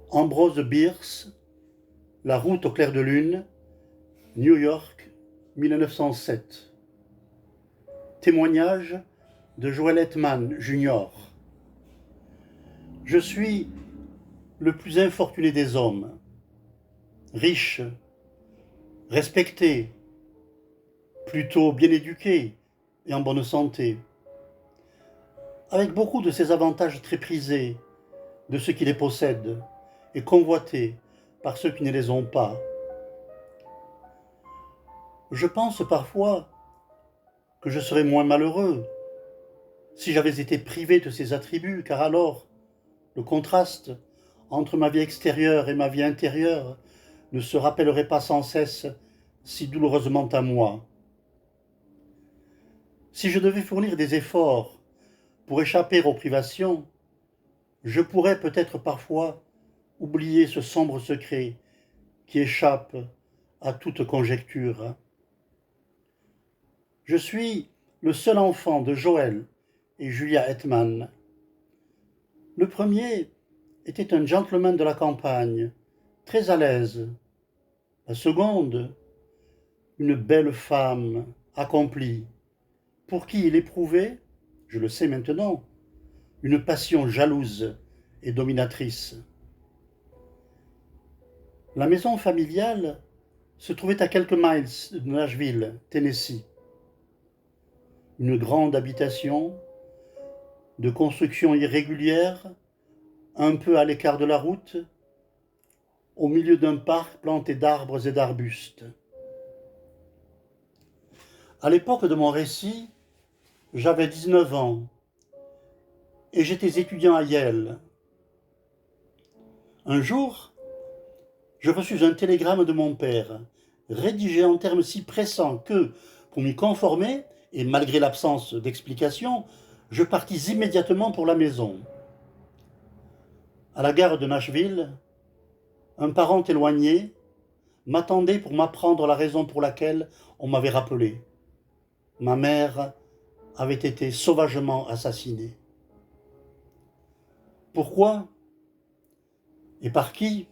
Ambrose Bierce, La route au clair de lune, New York, 1907. Témoignage de Joel Hetman, Jr. Je suis le plus infortuné des hommes, riche, respecté, plutôt bien éduqué et en bonne santé, avec beaucoup de ces avantages très prisés de ceux qui les possèdent et convoités par ceux qui ne les ont pas. Je pense parfois que je serais moins malheureux si j'avais été privé de ces attributs, car alors le contraste entre ma vie extérieure et ma vie intérieure ne se rappellerait pas sans cesse si douloureusement à moi. Si je devais fournir des efforts pour échapper aux privations, je pourrais peut-être parfois oublier ce sombre secret qui échappe à toute conjecture. Je suis le seul enfant de Joel et Julia Hetman. Le premier était un gentleman de la campagne, très à l'aise. La seconde, une belle femme accomplie, pour qui il éprouvait, je le sais maintenant, une passion jalouse et dominatrice. La maison familiale se trouvait à quelques miles de Nashville, Tennessee. Une grande habitation de construction irrégulière, un peu à l'écart de la route, au milieu d'un parc planté d'arbres et d'arbustes. À l'époque de mon récit, j'avais 19 ans et j'étais étudiant à Yale. Un jour, je reçus un télégramme de mon père, rédigé en termes si pressants que, pour m'y conformer, et malgré l'absence d'explication, je partis immédiatement pour la maison. À la gare de Nashville, un parent éloigné m'attendait pour m'apprendre la raison pour laquelle on m'avait rappelé. Ma mère avait été sauvagement assassinée. Pourquoi et par qui?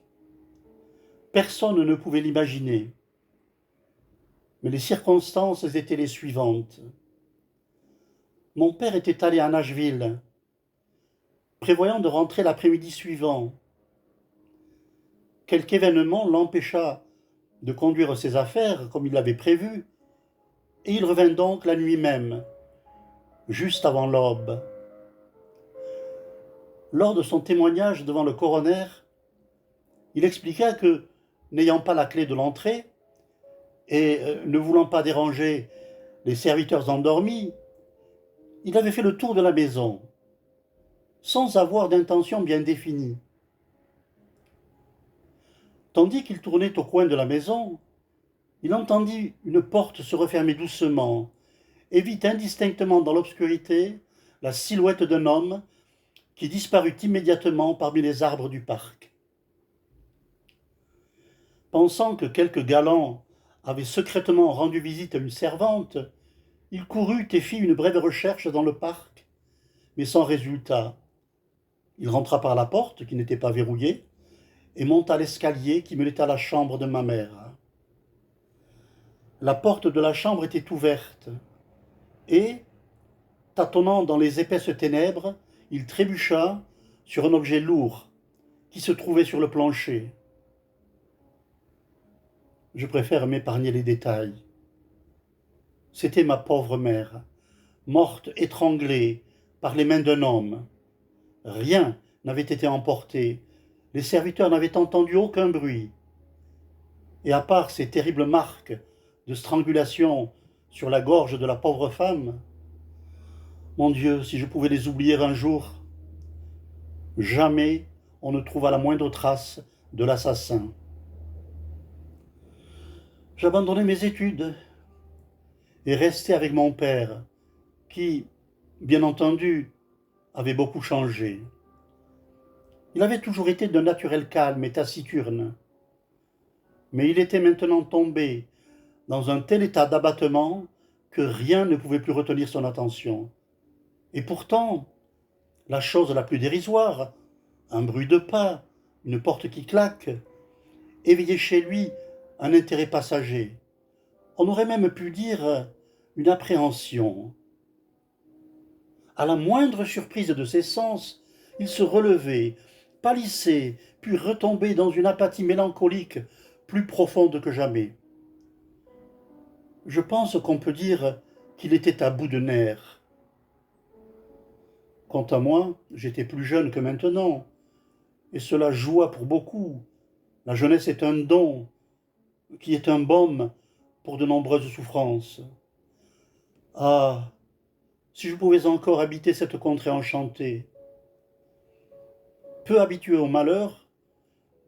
Personne ne pouvait l'imaginer. Mais les circonstances étaient les suivantes. Mon père était allé à Nashville, prévoyant de rentrer l'après-midi suivant. Quelque événement l'empêcha de conduire ses affaires comme il l'avait prévu, et il revint donc la nuit même, juste avant l'aube. Lors de son témoignage devant le coroner, il expliqua que, n'ayant pas la clé de l'entrée et ne voulant pas déranger les serviteurs endormis, il avait fait le tour de la maison, sans avoir d'intention bien définie. Tandis qu'il tournait au coin de la maison, il entendit une porte se refermer doucement et vit indistinctement dans l'obscurité la silhouette d'un homme qui disparut immédiatement parmi les arbres du parc. Pensant que quelque galant avait secrètement rendu visite à une servante, il courut et fit une brève recherche dans le parc, mais sans résultat. Il rentra par la porte, qui n'était pas verrouillée, et monta l'escalier qui menait à la chambre de ma mère. La porte de la chambre était ouverte, et, tâtonnant dans les épaisses ténèbres, il trébucha sur un objet lourd qui se trouvait sur le plancher. Je préfère m'épargner les détails. C'était ma pauvre mère, morte étranglée par les mains d'un homme. Rien n'avait été emporté, les serviteurs n'avaient entendu aucun bruit. Et à part ces terribles marques de strangulation sur la gorge de la pauvre femme, mon Dieu, si je pouvais les oublier un jour, jamais on ne trouva la moindre trace de l'assassin. J'abandonnai mes études et restai avec mon père, qui, bien entendu, avait beaucoup changé. Il avait toujours été d'un naturel calme et taciturne, mais il était maintenant tombé dans un tel état d'abattement que rien ne pouvait plus retenir son attention. Et pourtant, la chose la plus dérisoire, un bruit de pas, une porte qui claque, éveillait chez lui un intérêt passager. On aurait même pu dire une appréhension. À la moindre surprise de ses sens, il se relevait, pâlissait, puis retombait dans une apathie mélancolique plus profonde que jamais. Je pense qu'on peut dire qu'il était à bout de nerfs. Quant à moi, j'étais plus jeune que maintenant, et cela joua pour beaucoup. La jeunesse est un don, qui est un baume pour de nombreuses souffrances. Ah, si je pouvais encore habiter cette contrée enchantée. Peu habitué au malheur,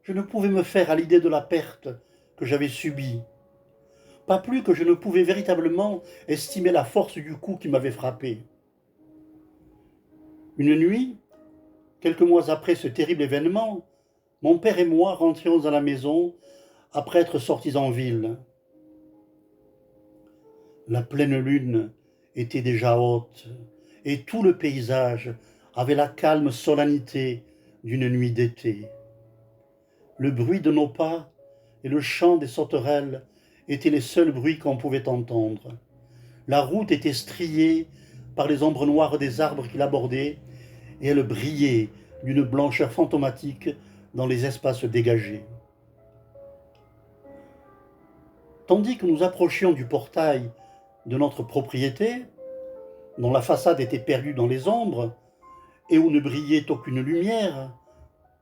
je ne pouvais me faire à l'idée de la perte que j'avais subie. Pas plus que je ne pouvais véritablement estimer la force du coup qui m'avait frappé. Une nuit, quelques mois après ce terrible événement, mon père et moi rentrions à la maison après être sortis en ville. La pleine lune était déjà haute et tout le paysage avait la calme solennité d'une nuit d'été. Le bruit de nos pas et le chant des sauterelles étaient les seuls bruits qu'on pouvait entendre. La route était striée par les ombres noires des arbres qui l'abordaient et elle brillait d'une blancheur fantomatique dans les espaces dégagés. Tandis que nous approchions du portail de notre propriété, dont la façade était perdue dans les ombres et où ne brillait aucune lumière,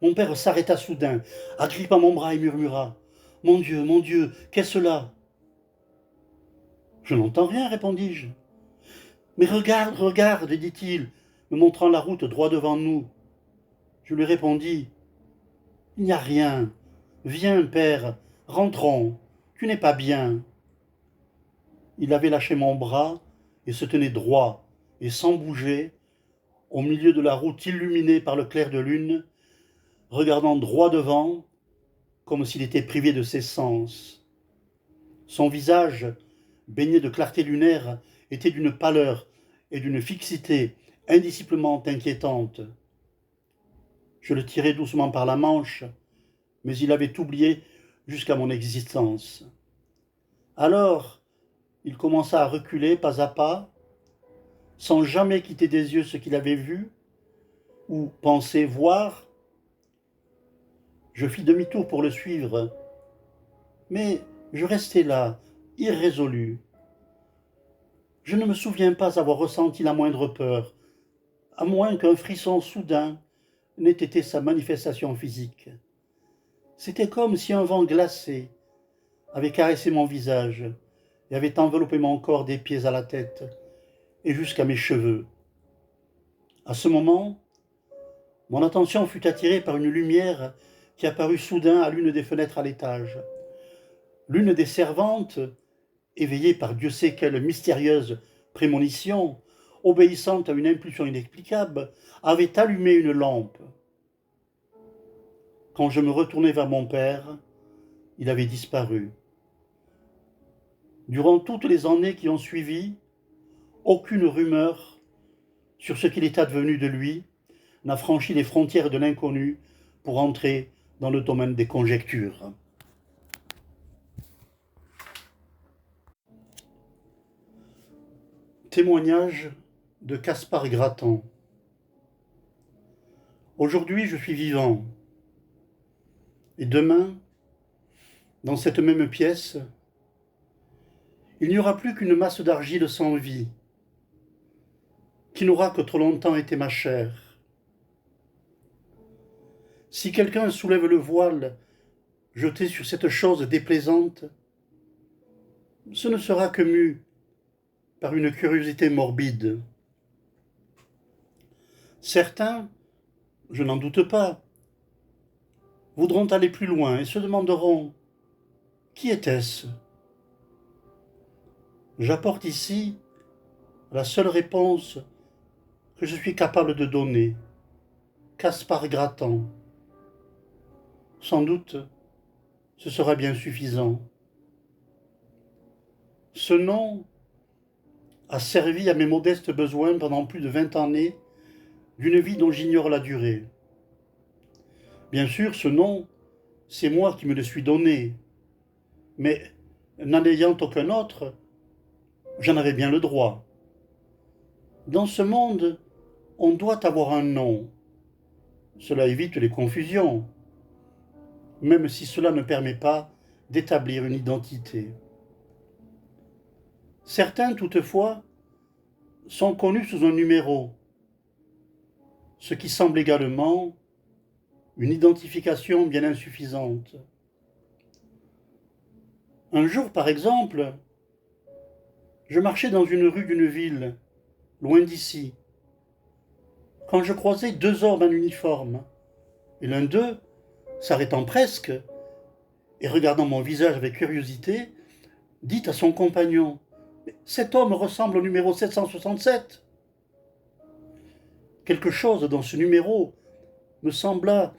mon père s'arrêta soudain, agrippa mon bras et murmura : « mon Dieu, qu'est-ce là ?» « Je n'entends rien, répondis-je. »« Mais regarde, regarde, dit-il, me montrant la route droit devant nous. » Je lui répondis : « Il n'y a rien. Viens, père, rentrons. Tu n'es pas bien. » Il avait lâché mon bras et se tenait droit et sans bouger, au milieu de la route illuminée par le clair de lune, regardant droit devant, comme s'il était privé de ses sens. Son visage, baigné de clarté lunaire, était d'une pâleur et d'une fixité indiciblement inquiétantes. Je le tirai doucement par la manche, mais il avait oublié jusqu'à mon existence. Alors, il commença à reculer pas à pas, sans jamais quitter des yeux ce qu'il avait vu ou pensé voir. Je fis demi-tour pour le suivre, mais je restai là, irrésolu. Je ne me souviens pas avoir ressenti la moindre peur, à moins qu'un frisson soudain n'ait été sa manifestation physique. C'était comme si un vent glacé avait caressé mon visage et avait enveloppé mon corps des pieds à la tête et jusqu'à mes cheveux. À ce moment, mon attention fut attirée par une lumière qui apparut soudain à l'une des fenêtres à l'étage. L'une des servantes, éveillée par Dieu sait quelle mystérieuse prémonition, obéissant à une impulsion inexplicable, avait allumé une lampe. Quand je me retournai vers mon père, il avait disparu. Durant toutes les années qui ont suivi, aucune rumeur sur ce qu'il est advenu de lui n'a franchi les frontières de l'inconnu pour entrer dans le domaine des conjectures. Témoignage de Caspar Grattan. Aujourd'hui, je suis vivant. Et demain, dans cette même pièce, il n'y aura plus qu'une masse d'argile sans vie, qui n'aura que trop longtemps été ma chair. Si quelqu'un soulève le voile jeté sur cette chose déplaisante, ce ne sera que mu par une curiosité morbide. Certains, je n'en doute pas, voudront aller plus loin et se demanderont : qui était-ce ? J'apporte ici la seule réponse que je suis capable de donner : Caspar Grattan. Sans doute, ce sera bien suffisant. Ce nom a servi à mes modestes besoins pendant plus de 20 années d'une vie dont j'ignore la durée. Bien sûr, ce nom, c'est moi qui me le suis donné, mais n'en ayant aucun autre, j'en avais bien le droit. Dans ce monde, on doit avoir un nom. Cela évite les confusions, même si cela ne permet pas d'établir une identité. Certains, toutefois, sont connus sous un numéro, ce qui semble également une identification bien insuffisante. Un jour, par exemple, je marchais dans une rue d'une ville, loin d'ici, quand je croisai deux hommes en uniforme, et l'un d'eux, s'arrêtant presque et regardant mon visage avec curiosité, dit à son compagnon: « Cet homme ressemble au numéro 767. » Quelque chose dans ce numéro me sembla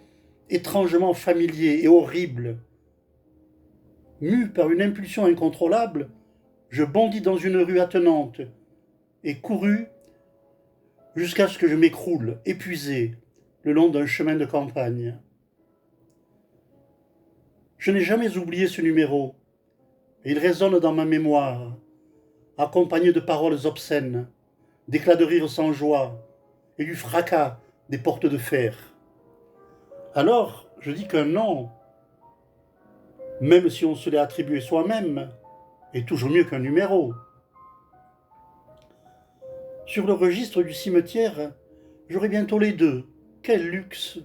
étrangement familier et horrible. Mu par une impulsion incontrôlable, je bondis dans une rue attenante et courus jusqu'à ce que je m'écroule, épuisé, le long d'un chemin de campagne. Je n'ai jamais oublié ce numéro, et il résonne dans ma mémoire, accompagné de paroles obscènes, d'éclats de rire sans joie et du fracas des portes de fer. Alors, je dis qu'un nom, même si on se l'est attribué soi-même, est toujours mieux qu'un numéro. Sur le registre du cimetière, j'aurai bientôt les deux. Quel luxe!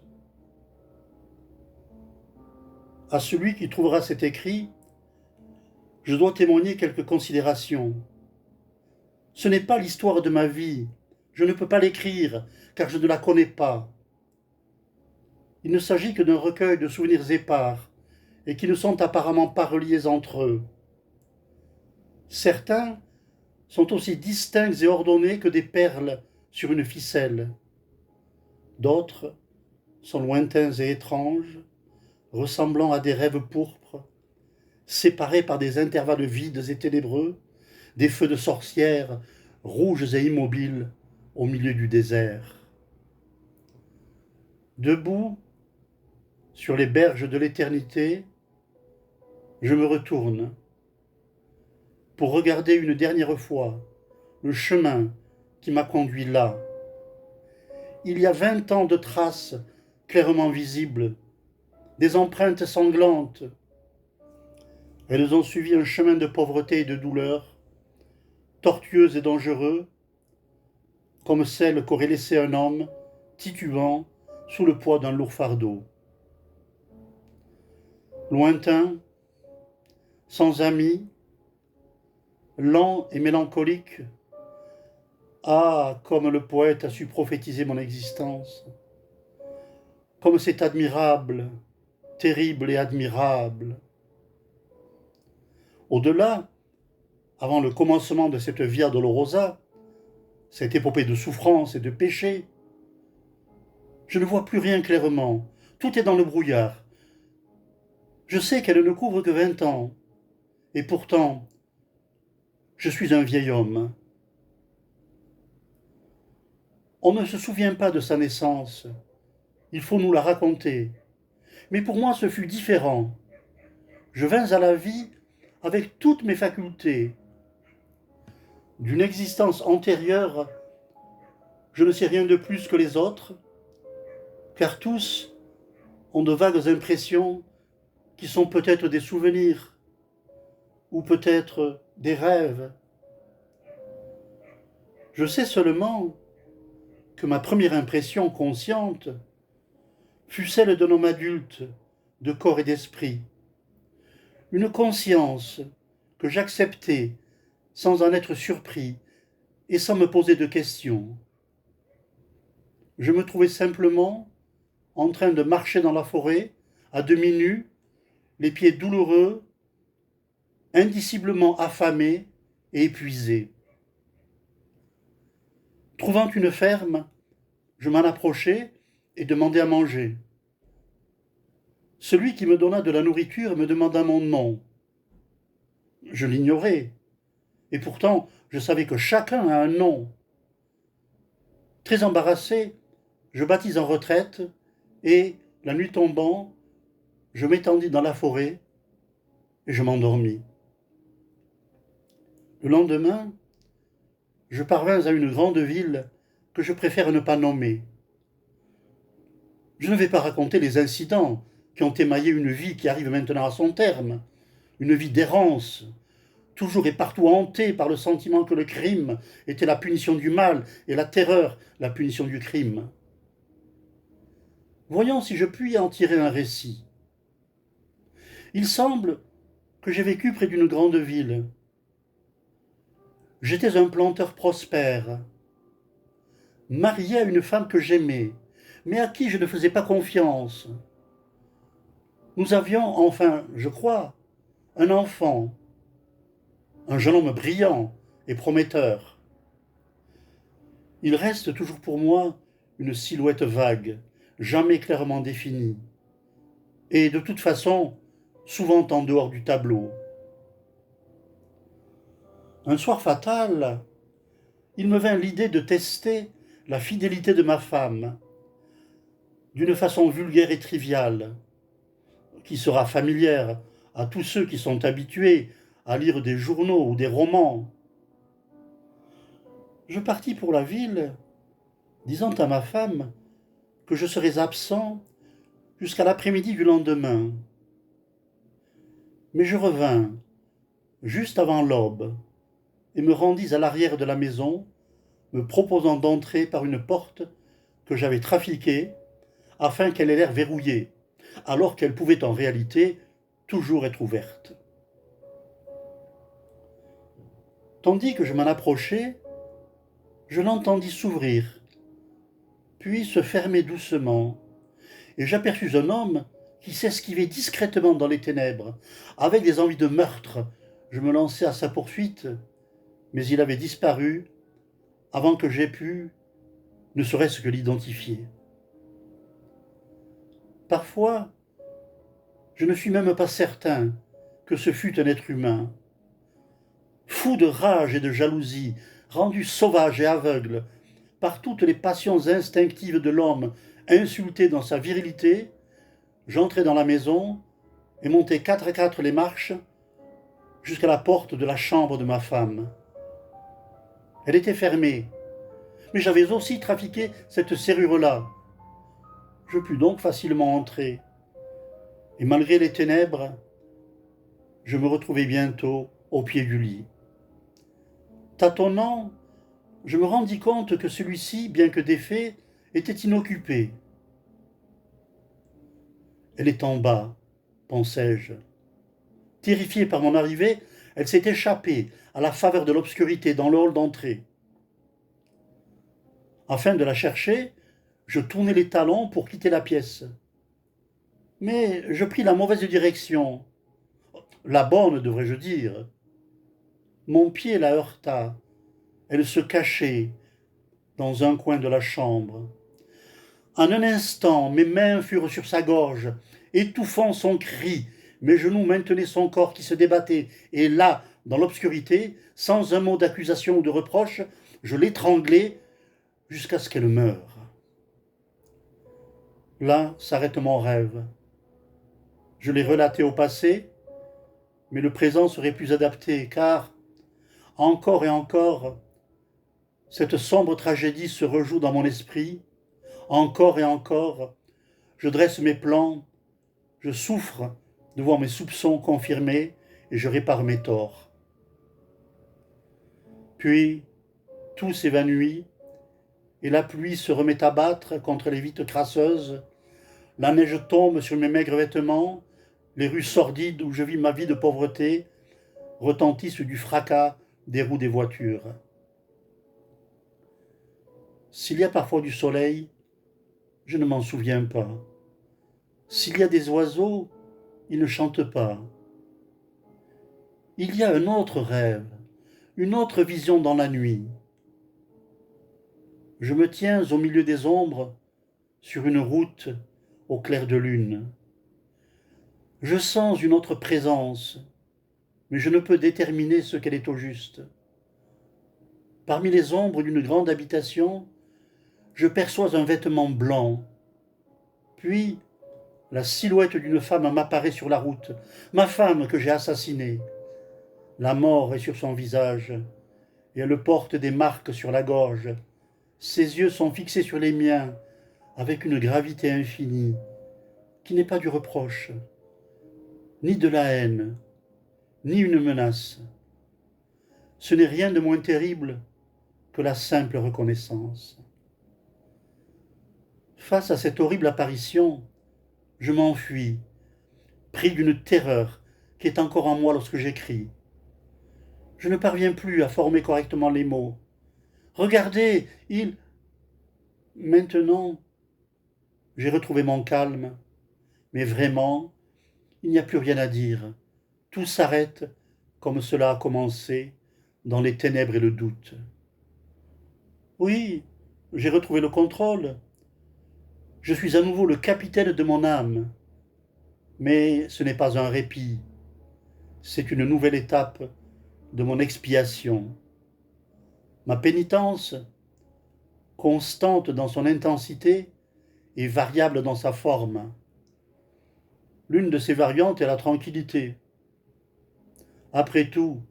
À celui qui trouvera cet écrit, je dois témoigner quelques considérations. Ce n'est pas l'histoire de ma vie. Je ne peux pas l'écrire, car je ne la connais pas. Il ne s'agit que d'un recueil de souvenirs épars, et qui ne sont apparemment pas reliés entre eux. Certains sont aussi distincts et ordonnés que des perles sur une ficelle. D'autres sont lointains et étranges, ressemblant à des rêves pourpres, séparés par des intervalles vides et ténébreux, des feux de sorcières rouges et immobiles au milieu du désert. Debout, sur les berges de l'éternité, je me retourne pour regarder une dernière fois le chemin qui m'a conduit là. Il y a 20 ans de traces clairement visibles, des empreintes sanglantes. Elles ont suivi un chemin de pauvreté et de douleur, tortueux et dangereux, comme celle qu'aurait laissé un homme titubant sous le poids d'un lourd fardeau. Lointain, sans amis, lent et mélancolique, ah, comme le poète a su prophétiser mon existence, comme c'est admirable, terrible et admirable. Au-delà, avant le commencement de cette Via Dolorosa, cette épopée de souffrance et de péché, je ne vois plus rien clairement, tout est dans le brouillard. Je sais qu'elle ne couvre que 20 ans, et pourtant, je suis un vieil homme. On ne se souvient pas de sa naissance, il faut nous la raconter. Mais pour moi, ce fut différent. Je vins à la vie avec toutes mes facultés. D'une existence antérieure, je ne sais rien de plus que les autres, car tous ont de vagues impressions qui sont peut-être des souvenirs, ou peut-être des rêves. Je sais seulement que ma première impression consciente fut celle d'un homme adulte, de corps et d'esprit. Une conscience que j'acceptais sans en être surpris et sans me poser de questions. Je me trouvais simplement en train de marcher dans la forêt, à demi nu, les pieds douloureux, indiciblement affamé et épuisé. Trouvant une ferme, je m'en approchai et demandai à manger. Celui qui me donna de la nourriture me demanda mon nom. Je l'ignorais, et pourtant je savais que chacun a un nom. Très embarrassé, je battis en retraite et, la nuit tombant, je m'étendis dans la forêt et je m'endormis. Le lendemain, je parvins à une grande ville que je préfère ne pas nommer. Je ne vais pas raconter les incidents qui ont émaillé une vie qui arrive maintenant à son terme, une vie d'errance, toujours et partout hantée par le sentiment que le crime était la punition du mal et la terreur la punition du crime. Voyons si je puis en tirer un récit. Il semble que j'ai vécu près d'une grande ville. J'étais un planteur prospère, marié à une femme que j'aimais, mais à qui je ne faisais pas confiance. Nous avions, enfin, je crois, un enfant, un jeune homme brillant et prometteur. Il reste toujours pour moi une silhouette vague, jamais clairement définie, et de toute façon, souvent en dehors du tableau. Un soir fatal, il me vint l'idée de tester la fidélité de ma femme, d'une façon vulgaire et triviale, qui sera familière à tous ceux qui sont habitués à lire des journaux ou des romans. Je partis pour la ville, disant à ma femme que je serais absent jusqu'à l'après-midi du lendemain. Mais je revins, juste avant l'aube, et me rendis à l'arrière de la maison, me proposant d'entrer par une porte que j'avais trafiquée afin qu'elle ait l'air verrouillée, alors qu'elle pouvait en réalité toujours être ouverte. Tandis que je m'en approchais, je l'entendis s'ouvrir, puis se fermer doucement, et j'aperçus un homme qui s'esquivait discrètement dans les ténèbres. Avec des envies de meurtre, je me lançai à sa poursuite, mais il avait disparu avant que j'aie pu, ne serait-ce que l'identifier. Parfois, je ne suis même pas certain que ce fût un être humain. Fou de rage et de jalousie, rendu sauvage et aveugle par toutes les passions instinctives de l'homme insulté dans sa virilité, j'entrai dans la maison et montai 4 à 4 les marches jusqu'à la porte de la chambre de ma femme. Elle était fermée, mais j'avais aussi trafiqué cette serrure-là. Je pus donc facilement entrer, et malgré les ténèbres, je me retrouvai bientôt au pied du lit. Tâtonnant, je me rendis compte que celui-ci, bien que défait, était inoccupé. Elle est en bas, pensai-je. Terrifiée par mon arrivée, elle s'est échappée à la faveur de l'obscurité dans le hall d'entrée. Afin de la chercher, je tournai les talons pour quitter la pièce. Mais je pris la mauvaise direction. La bonne, devrais-je dire. Mon pied la heurta. Elle se cachait dans un coin de la chambre. En un instant, mes mains furent sur sa gorge, étouffant son cri. Mes genoux maintenaient son corps qui se débattait. Et là, dans l'obscurité, sans un mot d'accusation ou de reproche, je l'étranglai jusqu'à ce qu'elle meure. Là s'arrête mon rêve. Je l'ai relaté au passé, mais le présent serait plus adapté, car, encore et encore, cette sombre tragédie se rejoue dans mon esprit. Encore et encore, je dresse mes plans, je souffre de voir mes soupçons confirmés et je répare mes torts. Puis, tout s'évanouit et la pluie se remet à battre contre les vitres crasseuses. La neige tombe sur mes maigres vêtements. Les rues sordides où je vis ma vie de pauvreté retentissent du fracas des roues des voitures. S'il y a parfois du soleil, je ne m'en souviens pas. S'il y a des oiseaux, ils ne chantent pas. Il y a un autre rêve, une autre vision dans la nuit. Je me tiens au milieu des ombres, sur une route au clair de lune. Je sens une autre présence, mais je ne peux déterminer ce qu'elle est au juste. Parmi les ombres d'une grande habitation, je perçois un vêtement blanc. Puis, La silhouette d'une femme m'apparaît sur la route, ma femme que j'ai assassinée. La mort est sur son visage, et elle porte des marques sur la gorge. Ses yeux sont fixés sur les miens, avec une gravité infinie, qui n'est pas du reproche, ni de la haine, ni une menace. Ce n'est rien de moins terrible que la simple reconnaissance. Face à cette horrible apparition, je m'enfuis, pris d'une terreur qui est encore en moi lorsque j'écris. Je ne parviens plus à former correctement les mots. Regardez, il... Maintenant, j'ai retrouvé mon calme, mais vraiment, il n'y a plus rien à dire. Tout s'arrête comme cela a commencé, dans les ténèbres et le doute. Oui, j'ai retrouvé le contrôle. Je suis à nouveau le capitaine de mon âme. Mais ce n'est pas un répit. C'est une nouvelle étape de mon expiation. Ma pénitence, constante dans son intensité et variable dans sa forme. L'une de ces variantes est la tranquillité. Après tout,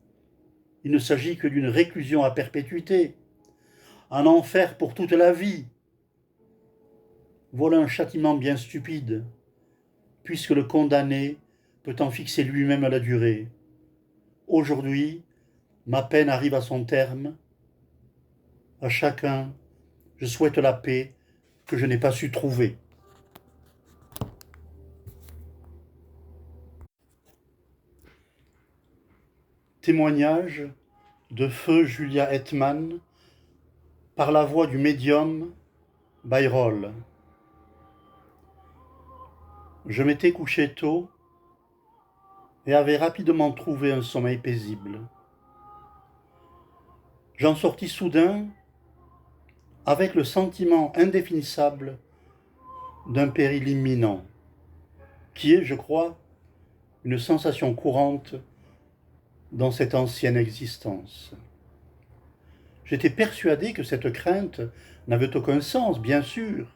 il ne s'agit que d'une réclusion à perpétuité, un enfer pour toute la vie. Voilà un châtiment bien stupide, puisque le condamné peut en fixer lui-même la durée. Aujourd'hui, ma peine arrive à son terme. À chacun, je souhaite la paix que je n'ai pas su trouver. Témoignage de feu Julia Hetman par la voix du médium Bayrol. Je m'étais couché tôt et avait rapidement trouvé un sommeil paisible. J'en sortis soudain avec le sentiment indéfinissable d'un péril imminent, qui est, je crois, une sensation courante dans cette ancienne existence. J'étais persuadé que cette crainte n'avait aucun sens, bien sûr,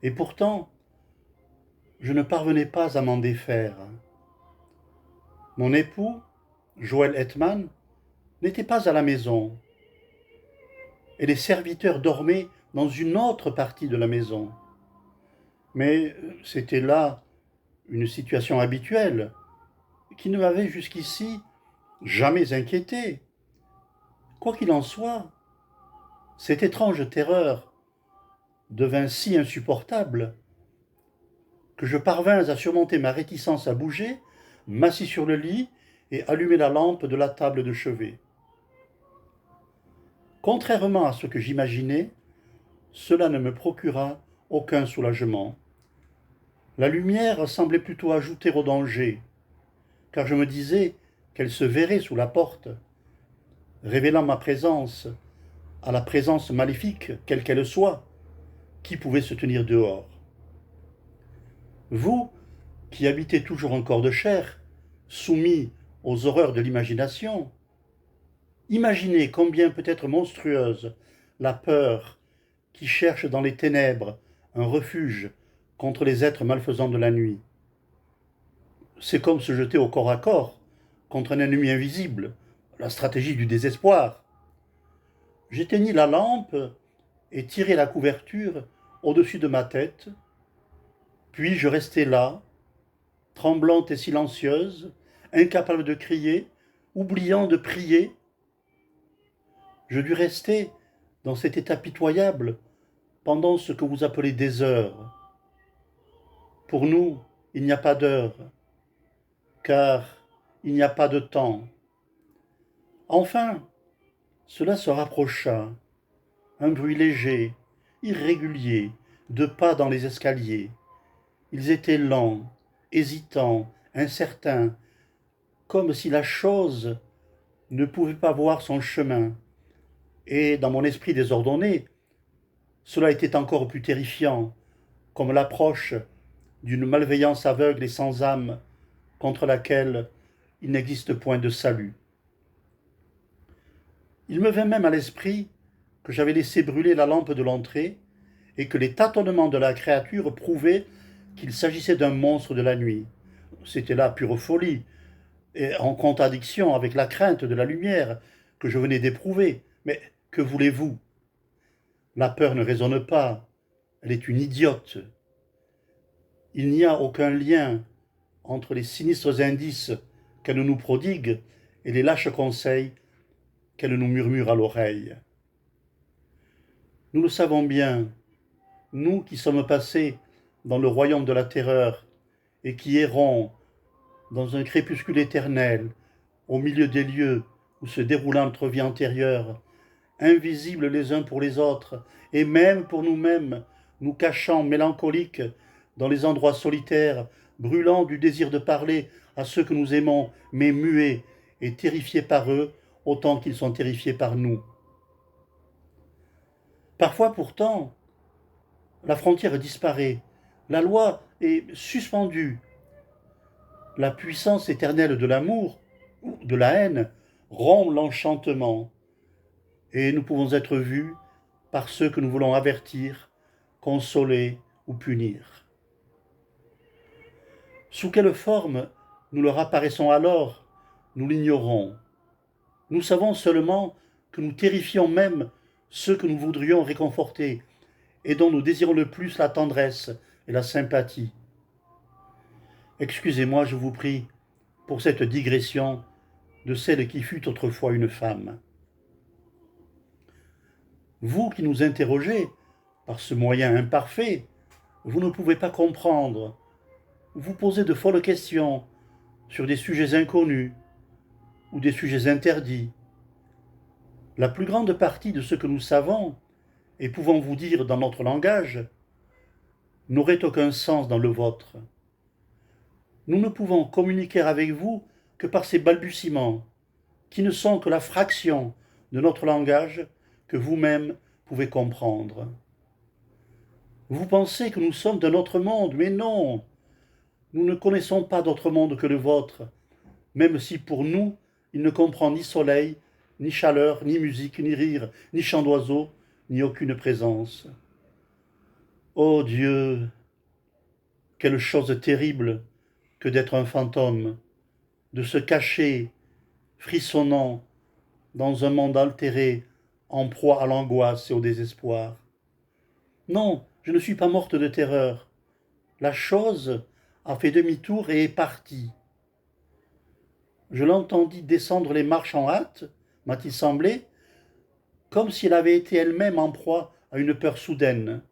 et pourtant, je ne parvenais pas à m'en défaire. Mon époux, Joël Hetman, n'était pas à la maison, et les serviteurs dormaient dans une autre partie de la maison. Mais c'était là une situation habituelle qui ne m'avait jusqu'ici jamais inquiété. Quoi qu'il en soit, cette étrange terreur devint si insupportable que je parvins à surmonter ma réticence à bouger, m'assis sur le lit et allumer la lampe de la table de chevet. Contrairement à ce que j'imaginais, cela ne me procura aucun soulagement. La lumière semblait plutôt ajouter au danger, car je me disais qu'elle se verrait sous la porte, révélant ma présence à la présence maléfique, quelle qu'elle soit, qui pouvait se tenir dehors. Vous, qui habitez toujours un corps de chair, soumis aux horreurs de l'imagination, imaginez combien peut être monstrueuse la peur qui cherche dans les ténèbres un refuge contre les êtres malfaisants de la nuit. C'est comme se jeter au corps à corps contre un ennemi invisible, la stratégie du désespoir. J'éteignis la lampe et tirai la couverture au-dessus de ma tête, puis je restai là, tremblante et silencieuse, incapable de crier, oubliant de prier. Je dus rester dans cet état pitoyable pendant ce que vous appelez des heures. Pour nous, il n'y a pas d'heure, car il n'y a pas de temps. Enfin, cela se rapprocha, un bruit léger, irrégulier, de pas dans les escaliers. Ils étaient lents, hésitants, incertains, comme si la chose ne pouvait pas voir son chemin. Et dans mon esprit désordonné, cela était encore plus terrifiant, comme l'approche d'une malveillance aveugle et sans âme contre laquelle il n'existe point de salut. Il me vint même à l'esprit que j'avais laissé brûler la lampe de l'entrée et que les tâtonnements de la créature prouvaient qu'il s'agissait d'un monstre de la nuit. C'était là pure folie, et en contradiction avec la crainte de la lumière que je venais d'éprouver. Mais que voulez-vous? La peur ne raisonne pas, elle est une idiote. Il n'y a aucun lien entre les sinistres indices qu'elle nous prodigue et les lâches conseils qu'elle nous murmure à l'oreille. Nous le savons bien, nous qui sommes passés dans le royaume de la terreur et qui errons dans un crépuscule éternel, au milieu des lieux où se déroule notre vie antérieure, invisibles les uns pour les autres, et même pour nous-mêmes, nous cachant mélancoliques dans les endroits solitaires, brûlant du désir de parler à ceux que nous aimons, mais muets et terrifiés par eux, autant qu'ils sont terrifiés par nous. Parfois pourtant, la frontière disparaît, la loi est suspendue, la puissance éternelle de l'amour ou de la haine rompt l'enchantement, et nous pouvons être vus par ceux que nous voulons avertir, consoler ou punir. Sous quelle forme nous leur apparaissons alors, nous l'ignorons. Nous savons seulement que nous terrifions même ceux que nous voudrions réconforter et dont nous désirons le plus la tendresse et la sympathie. Excusez-moi, je vous prie, pour cette digression de celle qui fut autrefois une femme. Vous qui nous interrogez par ce moyen imparfait, vous ne pouvez pas comprendre. Vous posez de folles questions sur des sujets inconnus ou des sujets interdits. La plus grande partie de ce que nous savons et pouvons vous dire dans notre langage n'aurait aucun sens dans le vôtre. Nous ne pouvons communiquer avec vous que par ces balbutiements, qui ne sont que la fraction de notre langage que vous-même pouvez comprendre. Vous pensez que nous sommes d'un autre monde, mais non, nous ne connaissons pas d'autre monde que le vôtre, même si pour nous, il ne comprend ni soleil, ni chaleur, ni musique, ni rire, ni chant d'oiseaux, ni aucune présence. Ô Dieu, quelle chose terrible que d'être un fantôme, de se cacher, frissonnant, dans un monde altéré, en proie à l'angoisse et au désespoir. Non, je ne suis pas morte de terreur. La chose a fait demi-tour et est partie. Je l'entendis descendre les marches en hâte, m'a-t-il semblé, comme si elle avait été elle-même en proie à une peur soudaine.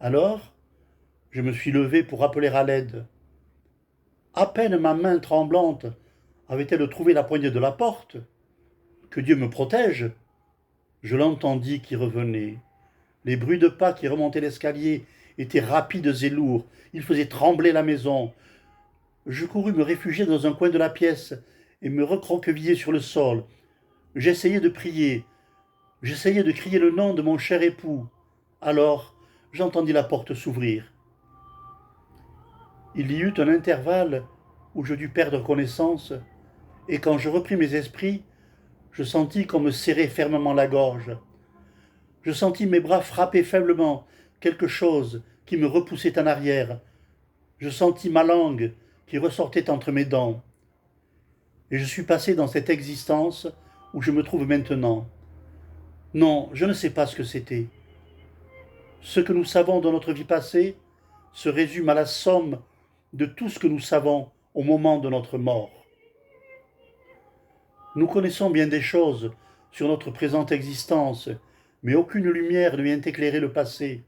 Alors, je me suis levé pour appeler à l'aide. À peine ma main tremblante avait-elle trouvé la poignée de la porte, que Dieu me protège, je l'entendis qui revenait. Les bruits de pas qui remontaient l'escalier étaient rapides et lourds. Ils faisaient trembler la maison. Je courus me réfugier dans un coin de la pièce et me recroqueviller sur le sol. J'essayais de prier. J'essayais de crier le nom de mon cher époux. Alors, j'entendis la porte s'ouvrir. Il y eut un intervalle où je dus perdre connaissance, et quand je repris mes esprits, je sentis qu'on me serrait fermement la gorge. Je sentis mes bras frapper faiblement quelque chose qui me repoussait en arrière. Je sentis ma langue qui ressortait entre mes dents. Et je suis passé dans cette existence où je me trouve maintenant. Non, je ne sais pas ce que c'était. Ce que nous savons de notre vie passée se résume à la somme de tout ce que nous savons au moment de notre mort. Nous connaissons bien des choses sur notre présente existence, mais aucune lumière ne vient éclairer le passé.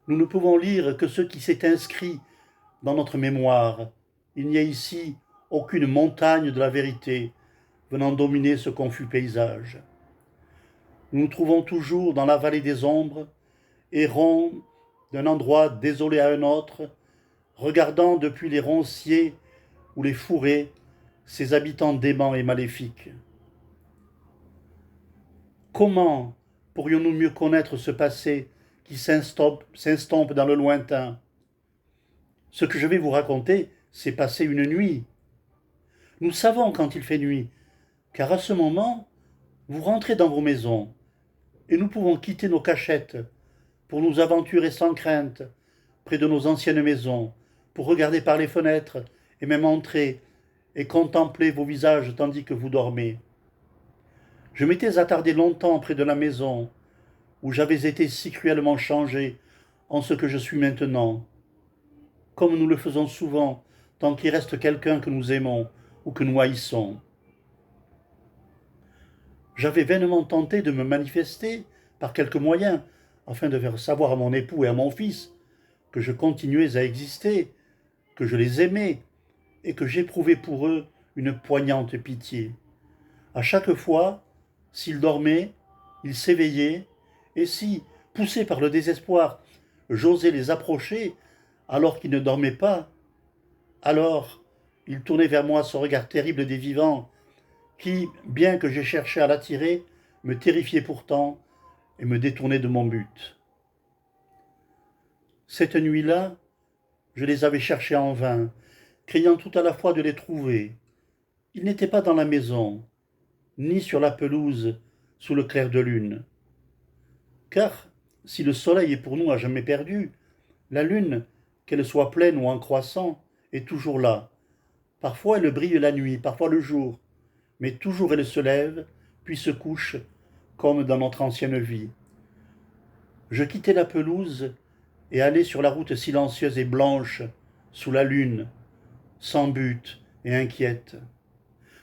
Nous ne pouvons lire que ce qui s'est inscrit dans notre mémoire. Il n'y a ici aucune montagne de la vérité venant dominer ce confus paysage. Nous nous trouvons toujours dans la vallée des ombres, errons d'un endroit désolé à un autre, regardant depuis les ronciers ou les fourrés ses habitants déments et maléfiques. Comment pourrions-nous mieux connaître ce passé qui s'estompe dans le lointain? Ce que je vais vous raconter s'est passé une nuit. Nous savons quand il fait nuit, car à ce moment, vous rentrez dans vos maisons, et nous pouvons quitter nos cachettes pour nous aventurer sans crainte, près de nos anciennes maisons, pour regarder par les fenêtres et même entrer et contempler vos visages tandis que vous dormez. Je m'étais attardé longtemps près de la maison où j'avais été si cruellement changé en ce que je suis maintenant, comme nous le faisons souvent tant qu'il reste quelqu'un que nous aimons ou que nous haïssons. J'avais vainement tenté de me manifester par quelques moyens afin de faire savoir à mon époux et à mon fils que je continuais à exister, que je les aimais et que j'éprouvais pour eux une poignante pitié. À chaque fois, s'ils dormaient, ils s'éveillaient, et si, poussé par le désespoir, j'osais les approcher alors qu'ils ne dormaient pas, alors ils tournaient vers moi ce regard terrible des vivants qui, bien que j'ai cherché à l'attirer, me terrifiait pourtant et me détournait de mon but. Cette nuit-là, je les avais cherchés en vain, craignant tout à la fois de les trouver. Ils n'étaient pas dans la maison, ni sur la pelouse sous le clair de lune. Car, si le soleil est pour nous à jamais perdu, la lune, qu'elle soit pleine ou en croissant, est toujours là. Parfois elle brille la nuit, parfois le jour, mais toujours elle se lève, puis se couche, comme dans notre ancienne vie. Je quittai la pelouse et allai sur la route silencieuse et blanche, sous la lune, sans but et inquiète.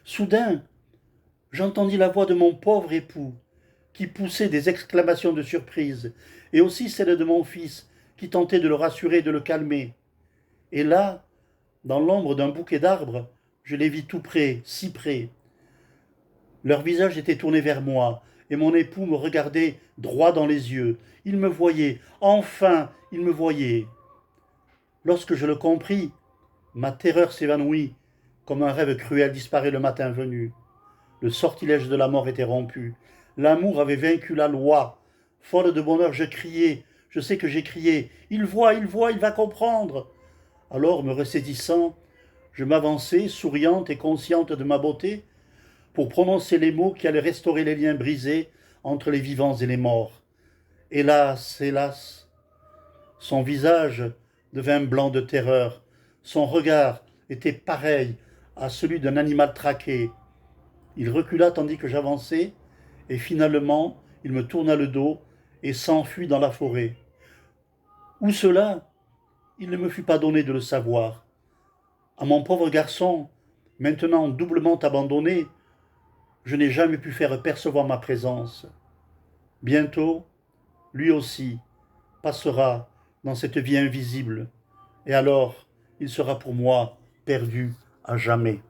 Soudain, j'entendis la voix de mon pauvre époux, qui poussait des exclamations de surprise, et aussi celle de mon fils, qui tentait de le rassurer et de le calmer. Et là, dans l'ombre d'un bouquet d'arbres, je les vis tout près, si près. Leur visage était tourné vers moi, et mon époux me regardait droit dans les yeux. Il me voyait, enfin, il me voyait. Lorsque je le compris, ma terreur s'évanouit, comme un rêve cruel disparaît le matin venu. Le sortilège de la mort était rompu. L'amour avait vaincu la loi. Folle de bonheur, je criai, je sais que j'ai crié. Il voit, il va comprendre. Alors, me ressaisissant, je m'avançai, souriante et consciente de ma beauté, pour prononcer les mots qui allaient restaurer les liens brisés entre les vivants et les morts. Hélas, hélas, son visage devint blanc de terreur. Son regard était pareil à celui d'un animal traqué. Il recula tandis que j'avançais, et finalement, il me tourna le dos et s'enfuit dans la forêt. Où cela? Il ne me fut pas donné de le savoir. À mon pauvre garçon, maintenant doublement abandonné, je n'ai jamais pu faire percevoir ma présence. Bientôt, lui aussi passera dans cette vie invisible, et alors il sera pour moi perdu à jamais.